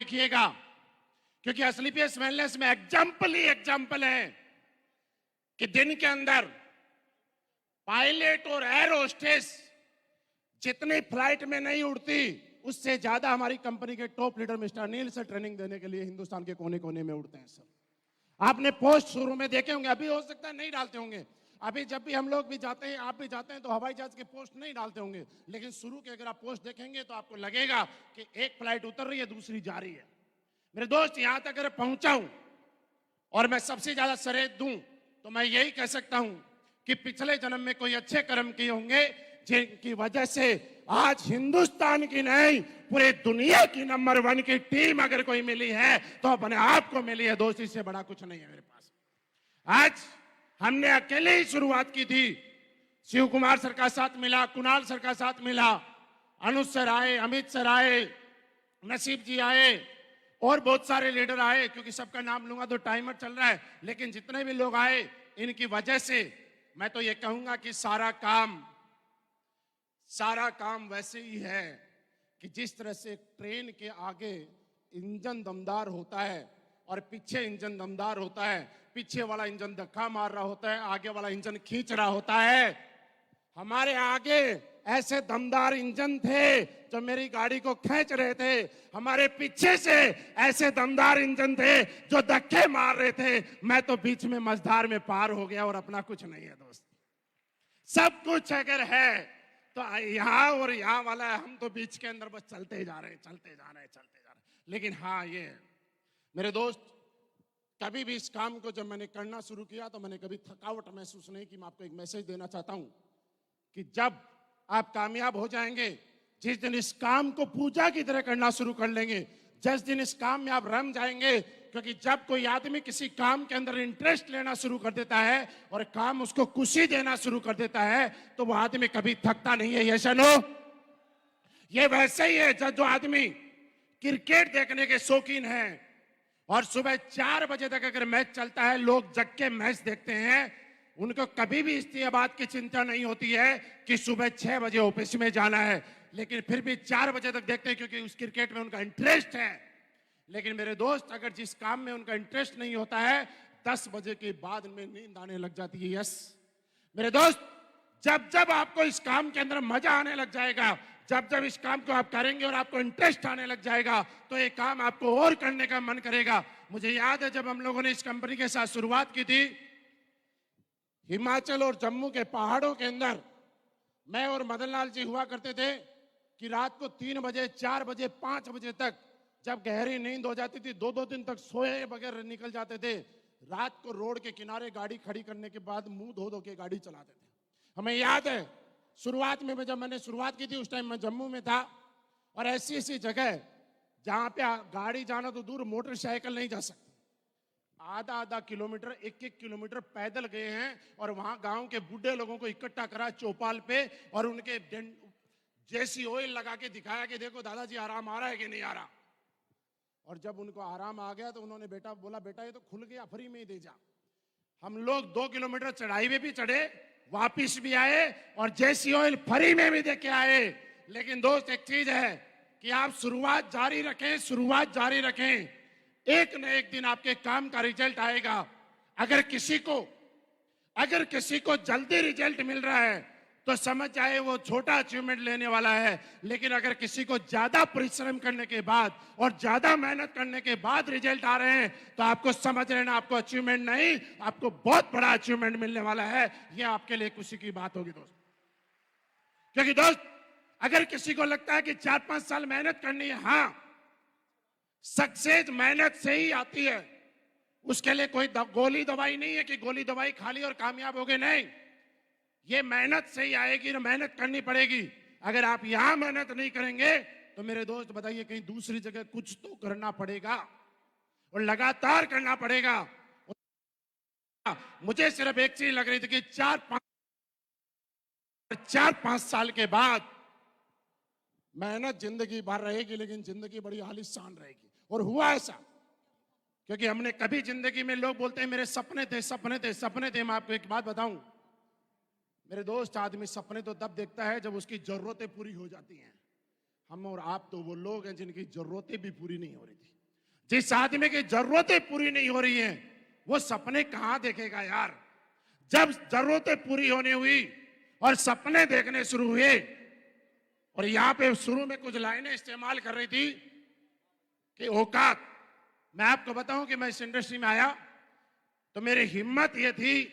देखिएगा, क्योंकि असली पीएस वेलनेस में एग्जाम्पल ही एग्जाम्पल है कि दिन के अंदर पायलट और एयर होस्टेस जितनी फ्लाइट में नहीं उड़ती, उससे ज्यादा हमारी कंपनी के टॉप लीडर मिस्टर अनिल से ट्रेनिंग देने के लिए हिंदुस्तान के कोने कोने में उड़ते हैं सर। आपने पोस्ट शुरू में देखे होंगे, अभी हो सकता है नहीं डालते होंगे। अभी जब भी हम लोग भी जाते हैं, आप भी जाते हैं, तो हवाई जहाज के पोस्ट नहीं डालते होंगे, लेकिन शुरू के अगर आप पोस्ट देखेंगे तो आपको लगेगा कि एक फ्लाइट उतर रही है, दूसरी जा रही है। मेरे दोस्त, यहां तक अगर पहुंचा हूं और मैं सबसे ज्यादा सरेह दूं तो मैं यही कह सकता हूं कि पिछले जन्म में कोई अच्छे कर्म किए होंगे, जिनकी वजह से आज हिंदुस्तान की नहीं, पूरे दुनिया की नंबर 1 की टीम अगर कोई मिली है तो अपने आप को मिली है। दोस्त, इससे बड़ा कुछ नहीं है मेरे पास। आज हमने अकेले ही शुरुआत की थी। शिव कुमार सर का साथ मिला, कुणाल सर का साथ मिला, अनुज सर आए, अमित सर आए, नसीब जी आए और बहुत सारे लीडर आए। क्योंकि सबका नाम लूंगा तो टाइमर चल रहा है, लेकिन जितने भी लोग आए, इनकी वजह से मैं तो ये कहूंगा कि सारा काम वैसे ही है कि जिस तरह से ट्रेन के आगे इंजन दमदार होता है और पीछे इंजन दमदार होता है, पीछे वाला इंजन धक्का मार रहा होता है, आगे वाला इंजन खींच रहा होता है। हमारे आगे ऐसे दमदार इंजन थे जो मेरी गाड़ी को खींच रहे थे, हमारे पीछे से ऐसे दमदार इंजन थे जो धक्के मार रहे थे। मैं तो बीच में मझधार में पार हो गया और अपना कुछ नहीं है दोस्त। सब कुछ अगर है तो यहां और यहां वाला है, हम तो बीच के अंदर बस चलते जा रहे हैं। लेकिन हाँ, ये मेरे दोस्त, कभी भी इस काम को जब मैंने करना शुरू किया तो मैंने कभी थकावट महसूस नहीं की। मैं आपको एक मैसेज देना चाहता हूं कि जब आप कामयाब हो जाएंगे, जिस दिन इस काम को पूजा की तरह करना शुरू कर लेंगे, जिस दिन इस काम में आप रम जाएंगे, क्योंकि जब कोई आदमी किसी काम के अंदर इंटरेस्ट लेना शुरू कर देता है और काम उसको खुशी देना शुरू कर देता है, तो वो आदमी कभी थकता नहीं है। ये सुनो, ये वैसे ही है जो आदमी क्रिकेट देखने के शौकीन है और सुबह 4 बजे तक अगर मैच चलता है, लोग जग के मैच देखते हैं, उनको कभी भी इस बात की चिंता नहीं होती है कि सुबह 6 बजे ऑफिस में जाना है, लेकिन फिर भी 4 बजे तक देखते हैं क्योंकि उस क्रिकेट में उनका इंटरेस्ट है। लेकिन मेरे दोस्त, अगर जिस काम में उनका इंटरेस्ट नहीं होता है, 10 बजे के बाद में नींद आने लग जाती है। यस मेरे दोस्त, जब जब आपको इस काम के अंदर मजा आने लग जाएगा, जब जब इस काम को आप करेंगे और आपको इंटरेस्ट आने लग जाएगा, तो ये काम आपको और करने का मन करेगा। मुझे याद है जब हम लोगों ने इस कंपनी के साथ शुरुआत की थी, हिमाचल और जम्मू के पहाड़ों के अंदर मैं और मदन लाल जी हुआ करते थे कि रात को 3 बजे, 4 बजे, 5 बजे तक जब गहरी नींद हो जाती थी, 2-2 दिन तक सोए बगैर निकल जाते थे। रात को रोड के किनारे गाड़ी खड़ी करने के बाद मुंह धो धो के गाड़ी चलाते थे। हमें याद है शुरुआत में जब मैंने शुरुआत की थी, उस टाइम मैं जम्मू में था और ऐसी ऐसी जगह जहां पे गाड़ी जाना तो दूर, मोटरसाइकिल नहीं जा सकती। आधा किलोमीटर, 1-1 किलोमीटर पैदल गए हैं और वहां गांव के बूढ़े लोगों को इकट्ठा करा चौपाल पे और उनके जैसी ऑयल लगा के दिखाया कि देखो दादाजी आराम आ रहा है कि नहीं आ रहा। और जब उनको आराम आ गया तो उन्होंने बोला बेटा ये तो खुल गया, फ्री में ही दे जा। हम लोग 2 किलोमीटर चढ़ाई में भी चढ़े, वापिस भी आए और जैसी ऑयल फ्री में भी देके आए। लेकिन दोस्त, एक चीज है कि आप शुरुआत जारी रखें, एक न एक दिन आपके काम का रिजल्ट आएगा। अगर किसी को जल्दी रिजल्ट मिल रहा है तो समझ जाए वो छोटा अचीवमेंट लेने वाला है, लेकिन अगर किसी को ज्यादा परिश्रम करने के बाद और ज्यादा मेहनत करने के बाद रिजल्ट आ रहे हैं तो आपको समझ लेना, आपको अचीवमेंट नहीं, आपको बहुत बड़ा अचीवमेंट मिलने वाला है। यह आपके लिए खुशी की बात होगी दोस्त। क्योंकि दोस्त, अगर किसी को लगता है कि 4-5 साल मेहनत करनी है, हाँ, सक्सेस मेहनत से ही आती है। उसके लिए कोई गोली दवाई नहीं है कि गोली दवाई खा ली और कामयाब हो गए, नहीं। ये मेहनत से ही आएगी, ना मेहनत करनी पड़ेगी। अगर आप यहां मेहनत नहीं करेंगे तो मेरे दोस्त बताइए, कहीं दूसरी जगह कुछ तो करना पड़ेगा और लगातार करना पड़ेगा। मुझे सिर्फ एक चीज लग रही थी कि 4-5 साल के बाद मेहनत जिंदगी भर रहेगी, लेकिन जिंदगी बड़ी आलीशान रहेगी। और हुआ ऐसा, क्योंकि हमने कभी जिंदगी में, लोग बोलते हैं मेरे सपने थे। मैं आपको एक बात बताऊं मेरे दोस्त, आदमी सपने तो तब देखता है जब उसकी जरूरतें पूरी हो जाती हैं। हम और आप तो वो लोग हैं जिनकी जरूरतें भी पूरी नहीं हो रही थी। जिस आदमी की जरूरतें पूरी नहीं हो रही हैं, वो सपने कहां देखेगा यार। जब जरूरतें पूरी होने हुई और सपने देखने शुरू हुए, और यहां पे शुरू में कुछ लाइनें इस्तेमाल कर रही थी कि औकात। मैं आपको बताऊं कि मैं इस इंडस्ट्री में आया तो मेरी हिम्मत यह थी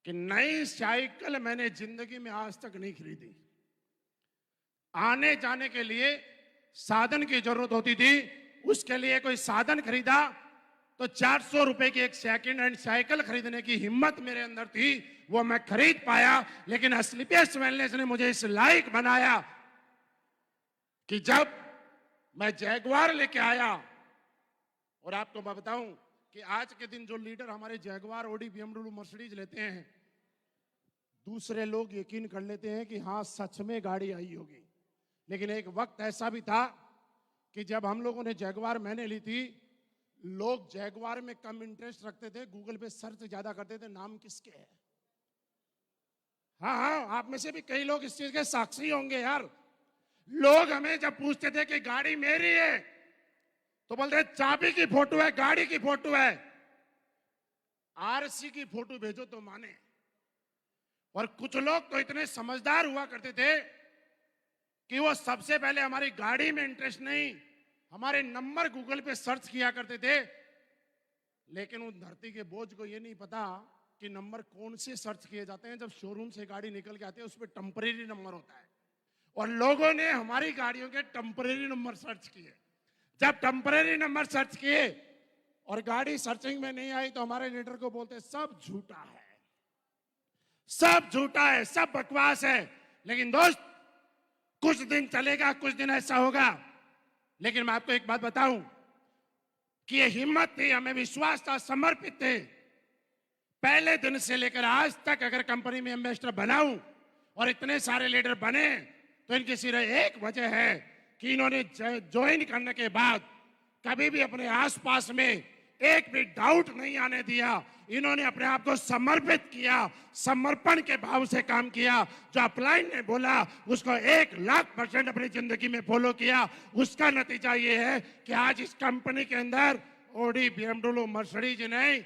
कि नई साइकिल मैंने जिंदगी में आज तक नहीं खरीदी। आने जाने के लिए साधन की जरूरत होती थी, उसके लिए कोई साधन खरीदा तो 400 रुपए की एक सेकंड हैंड साइकिल खरीदने की हिम्मत मेरे अंदर थी, वो मैं खरीद पाया। लेकिन स्लीपियस वेलनेस ने मुझे इस लायक बनाया कि जब मैं जैगवार लेके आया, और आपको मैं बताऊं कि आज के दिन जो लीडर हमारे जैगवार, ऑडी, बीएमडब्ल्यू, मर्सिडीज लेते हैं, दूसरे लोग यकीन कर लेते हैं कि हाँ सच में गाड़ी आई होगी। लेकिन एक वक्त ऐसा भी था कि जब हम लोगों ने जैगवार मैंने ली थी, लोग जैगवार में कम इंटरेस्ट रखते थे, गूगल पे सर्च ज्यादा करते थे नाम किसके है। हाँ हाँ, आप में से भी कई लोग इस चीज के साक्षी होंगे यार। लोग हमें जब पूछते थे कि गाड़ी मेरी है, तो बोलते चाबी की फोटो है, गाड़ी की फोटो है, आरसी की फोटो भेजो तो माने। और कुछ लोग तो इतने समझदार हुआ करते थे कि वो सबसे पहले हमारी गाड़ी में इंटरेस्ट नहीं, हमारे नंबर गूगल पे सर्च किया करते थे। लेकिन उन धरती के बोझ को ये नहीं पता कि नंबर कौन से सर्च किए जाते हैं। जब शोरूम से गाड़ी निकल के आती है, उस पर टेम्परेरी नंबर होता है, और लोगों ने हमारी गाड़ियों के टेम्परेरी नंबर सर्च किए। जब टेम्परेरी नंबर सर्च किए और गाड़ी सर्चिंग में नहीं आई, तो हमारे लीडर को बोलते सब झूठा है, सब झूठा है, सब बकवास है। लेकिन दोस्त, कुछ दिन चलेगा, कुछ दिन ऐसा होगा। लेकिन मैं आपको एक बात बताऊं कि ये हिम्मत थी, हमें विश्वास था, समर्पित थे। पहले दिन से लेकर आज तक अगर कंपनी में एम्बेसडर बनाऊं और इतने सारे लीडर बने, तो इनकी सिर्फ एक वजह है कि इन्होंने ज्वाइन करने के बाद कभी भी अपने आसपास में एक भी डाउट नहीं आने दिया। इन्होंने अपने आप को समर्पित किया, समर्पण के भाव से काम किया। जो अपलाइन ने बोला उसको 1,00,000% अपनी जिंदगी में फॉलो किया। उसका नतीजा ये है कि आज इस कंपनी के अंदर ऑडी, बीएमडब्ल्यू, मर्सिडीज नहीं,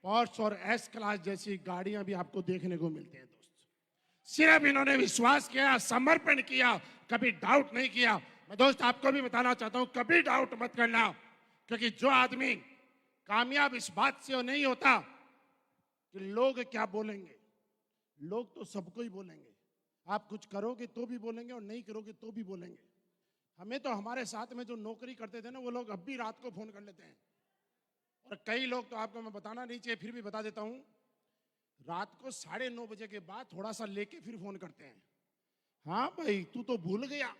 पोर्श और एस क्लास जैसी गाड़ियां भी आपको देखने को मिलती हैं। दोस्त, सिर्फ इन्होंने विश्वास किया, समर्पण किया, कभी डाउट नहीं किया। मैं दोस्त आपको भी बताना चाहता हूं, कभी डाउट मत करना, क्योंकि जो आदमी कामयाब इस बात से नहीं होता कि लोग क्या बोलेंगे। लोग तो सबको ही बोलेंगे, आप कुछ करोगे तो भी बोलेंगे और नहीं करोगे तो भी बोलेंगे। हमें तो हमारे साथ में जो नौकरी करते थे ना, वो लोग अब भी रात को फोन कर लेते हैं। और कई लोग तो आपको मैं बताना नहीं चाहिए, फिर भी बता देता हूं, रात को 9:30 बजे के बाद थोड़ा सा लेके फिर फोन करते हैं। हाँ भाई, तू तो भूल गया,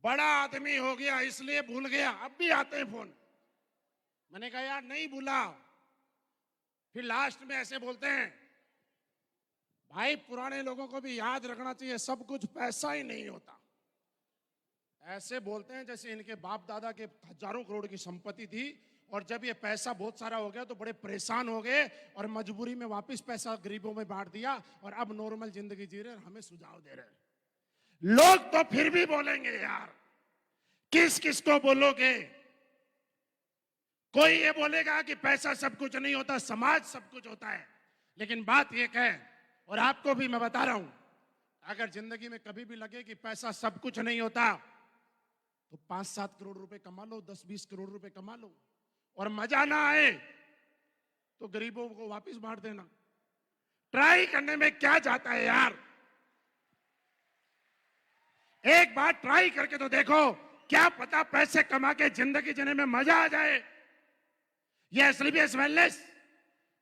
बड़ा आदमी हो गया इसलिए भूल गया। अब भी आते हैं फोन। मैंने कहा यार नहीं भूला। फिर लास्ट में ऐसे बोलते हैं, भाई पुराने लोगों को भी याद रखना चाहिए, सब कुछ पैसा ही नहीं होता। ऐसे बोलते हैं जैसे इनके बाप दादा के हजारों करोड़ की संपत्ति थी, और जब ये पैसा बहुत सारा हो गया तो बड़े परेशान हो गए और मजबूरी में वापस पैसा गरीबों में बांट दिया, और अब नॉर्मल जिंदगी जी रहे, हमें सुझाव दे रहे। लोग तो फिर भी बोलेंगे यार, किस किस को बोलोगे। कोई ये बोलेगा कि पैसा सब कुछ नहीं होता, समाज सब कुछ होता है। लेकिन बात एक है, और आपको भी मैं बता रहा हूं, अगर जिंदगी में कभी भी लगे कि पैसा सब कुछ नहीं होता, तो 5-7 करोड़ रुपए कमा लो, 10-20 करोड़ रुपए कमा लो, और मजा ना आए तो गरीबों को वापस बांट देना। ट्राई करने में क्या जाता है यार। एक बार ट्राई करके तो देखो, क्या पता पैसे कमा के जिंदगी जीने में मजा आ जाए। यह स्लीपियस वेलनेस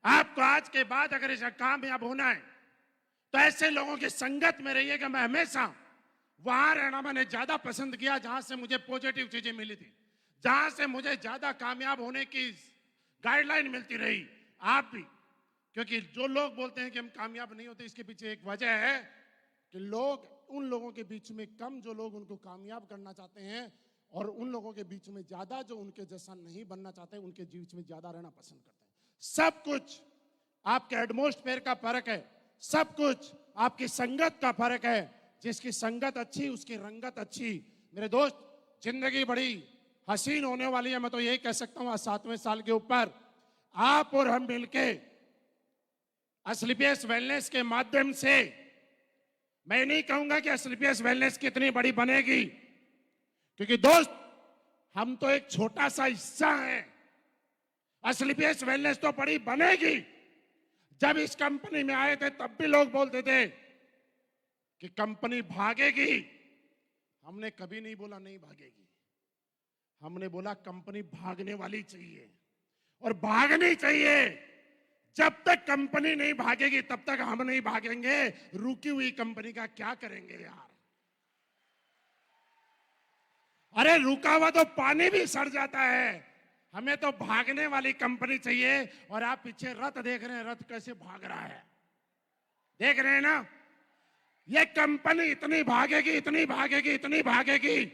आपको आज के बाद अगर इसका कामयाब होना है, तो ऐसे लोगों की संगत में रहिएगा। मैं हमेशा वहां रहना मैंने ज्यादा पसंद किया जहां से मुझे पॉजिटिव चीजें मिली थी, जहां से मुझे ज्यादा कामयाब होने की गाइडलाइन मिलती रही। आप भी, क्योंकि जो लोग बोलते हैं कि हम कामयाब नहीं होते, इसके पीछे एक वजह है कि लोग, उन लोगों के बीच में कम जो लोग उनको कामयाब करना चाहते हैं, और उन लोगों के बीच में ज्यादा जो उनके जैसा नहीं बनना चाहते, उनके बीच में ज्यादा रहना पसंद करते हैं। सब कुछ आपके एटमॉस्फेयर का फर्क है, सब कुछ आपकी संगत का फर्क है। जिसकी संगत अच्छी उसकी रंगत अच्छी। मेरे दोस्त, जिंदगी बड़ी हसीन होने वाली है। मैं तो यही कह सकता हूं, आज 7वें साल के ऊपर आप और हम मिलके एसलीपीएस वेलनेस के माध्यम से, मैं नहीं कहूंगा कि एसलीपीएस वेलनेस कितनी बड़ी बनेगी, क्योंकि दोस्त हम तो एक छोटा सा हिस्सा है। एसलीपीएस वेलनेस तो बड़ी बनेगी। जब इस कंपनी में आए थे तब भी लोग बोलते थे कि कंपनी भागेगी। हमने कभी नहीं बोला नहीं भागेगी, हमने बोला कंपनी भागने वाली चाहिए और भागनी चाहिए। जब तक कंपनी नहीं भागेगी तब तक हम नहीं भागेंगे। रुकी हुई कंपनी का क्या करेंगे यार? अरे रुका हुआ तो पानी भी सड़ जाता है। हमें तो भागने वाली कंपनी चाहिए। और आप पीछे रथ देख रहे हैं, रथ कैसे भाग रहा है, देख रहे हैं ना? ये कंपनी इतनी भागेगी, इतनी भागेगी, इतनी भागेगी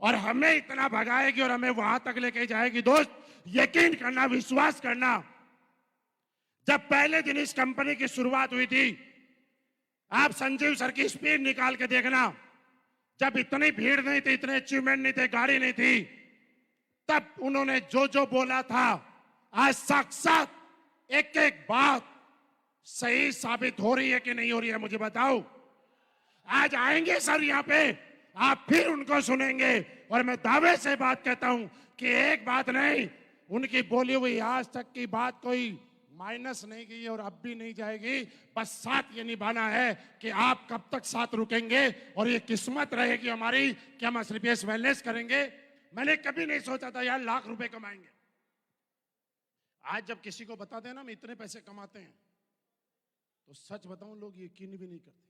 और हमें इतना भगाएगी और हमें वहां तक लेके जाएगी। दोस्त, यकीन करना, विश्वास करना, जब पहले दिन इस कंपनी की शुरुआत हुई थी, आप संजीव सर की स्पीड निकाल के देखना। जब इतनी भीड़ नहीं थी, इतने अचीवमेंट नहीं थे, गाड़ी नहीं थी, तब उन्होंने जो जो बोला था, आज साक्षात एक एक बात सही साबित हो रही है कि नहीं हो रही है, मुझे बताओ। आज आएंगे सर यहाँ पे, आप फिर उनको सुनेंगे और मैं दावे से बात कहता हूं कि एक बात नहीं, उनकी बोली हुई आज तक की बात कोई माइनस नहीं की और अब भी नहीं जाएगी। बस साथ ये निभाना है कि आप कब तक साथ रुकेंगे और ये किस्मत रहेगी हमारी कि हम एसलीपीएस वेलनेस करेंगे। मैंने कभी नहीं सोचा था यार लाख रुपए कमाएंगे। आज जब किसी को बताते हैं ना हम इतने पैसे कमाते हैं, तो सच बताऊं लोग यकीन भी नहीं करते।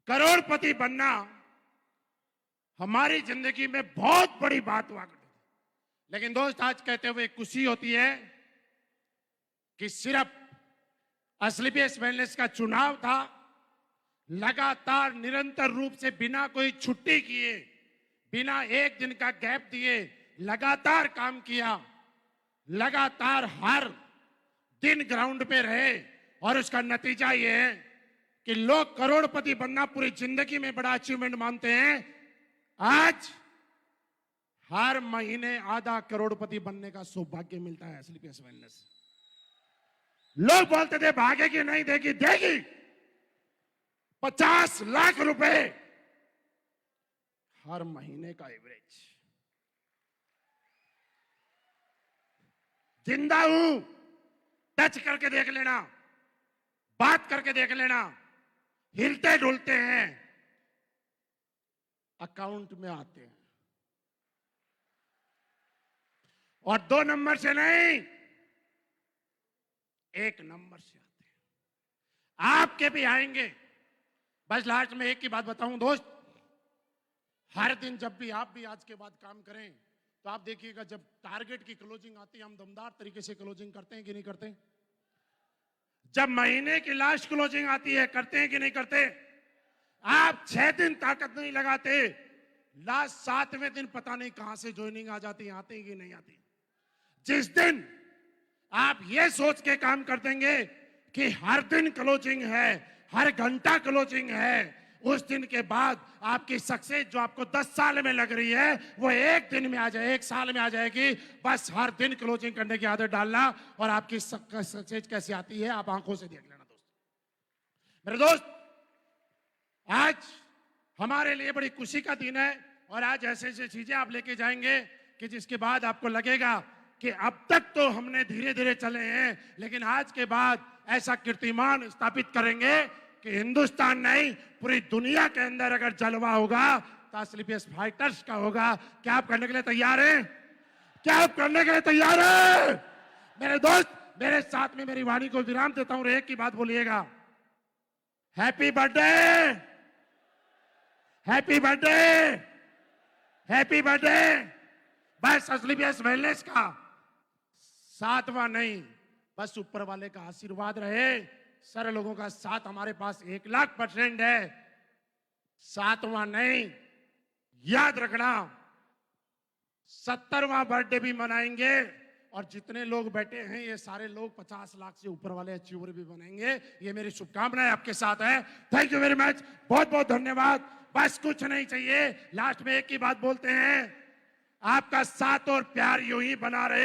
करोड़पति बनना हमारी जिंदगी में बहुत बड़ी बात हुआ करती थी, लेकिन दोस्त आज कहते हुए खुशी होती है कि सिर्फ एसलीपीएस वेलनेस का चुनाव था, लगातार निरंतर रूप से बिना कोई छुट्टी किए, बिना एक दिन का गैप दिए लगातार काम किया, लगातार हर दिन ग्राउंड पे रहे और उसका नतीजा ये है कि लोग करोड़पति बनना पूरी जिंदगी में बड़ा अचीवमेंट मानते हैं। आज हर महीने आधा करोड़पति बनने का सौभाग्य मिलता है एसलीपीएस वेलनेस। लोग बोलते थे भागेगी नहीं, देगी, देगी। 50 लाख रुपए हर महीने का एवरेज। जिंदा हूं, टच करके देख लेना, बात करके देख लेना, हिलते डुलते हैं, अकाउंट में आते हैं। और 2 नंबर से नहीं, 1 नंबर से आते हैं। आपके भी आएंगे। बस लास्ट में एक ही बात बताऊं दोस्त, हर दिन जब भी आप भी आज के बाद काम करें तो आप देखिएगा, जब टारगेट की क्लोजिंग आती है हम दमदार तरीके से क्लोजिंग करते हैं कि नहीं करते? जब महीने की लास्ट क्लोजिंग आती है करते हैं कि नहीं करते? आप 6 दिन ताकत नहीं लगाते, लास्ट 7वें दिन पता नहीं कहां से ज्वाइनिंग आ जाती है, आती कि नहीं आती। जिस दिन आप ये सोच के काम कर देंगे कि हर दिन क्लोजिंग है, हर घंटा क्लोजिंग है, उस दिन के बाद आपकी सक्सेस जो आपको 10 साल में लग रही है वो 1 दिन में आ जाए, 1 साल में आ जाएगी। बस हर दिन क्लोजिंग करने की आदत डालना और आपकी सक्सेस कैसे आती है आप आंखों से देख लेना। दोस्त, मेरे दोस्त, आज हमारे लिए बड़ी खुशी का दिन है और आज ऐसे ऐसे चीजें आप लेके जाएंगे कि जिसके बाद आपको लगेगा कि अब तक तो हमने धीरे धीरे चले हैं, लेकिन आज के बाद ऐसा कीर्तिमान स्थापित करेंगे कि हिंदुस्तान नहीं पूरी दुनिया के अंदर अगर जलवा होगा तो एसलीपीएस फाइटर्स का होगा। क्या आप करने के लिए तैयार हैं? क्या आप करने के लिए तैयार हैं? मेरे दोस्त, मेरे साथ में मेरी वाणी को विराम देता हूं, एक ही बात बोलिएगा, happy birthday, happy birthday, happy birthday. बस एसलीपीएस वेलनेस का 7वां नहीं, बस ऊपर वाले का आशीर्वाद रहे। सारे लोगों का साथ हमारे पास 1,00,000% है। 7वां नहीं, याद रखना 70वां बर्थडे भी मनाएंगे और जितने लोग बैठे हैं ये सारे लोग 50 लाख से ऊपर वाले अचीवर भी बनेंगे। ये मेरी शुभकामनाएं आपके साथ है। थैंक यू वेरी मच, बहुत बहुत धन्यवाद। बस कुछ नहीं चाहिए, लास्ट में एक ही बात बोलते हैं, आपका साथ और प्यार यूं ही बना रहे।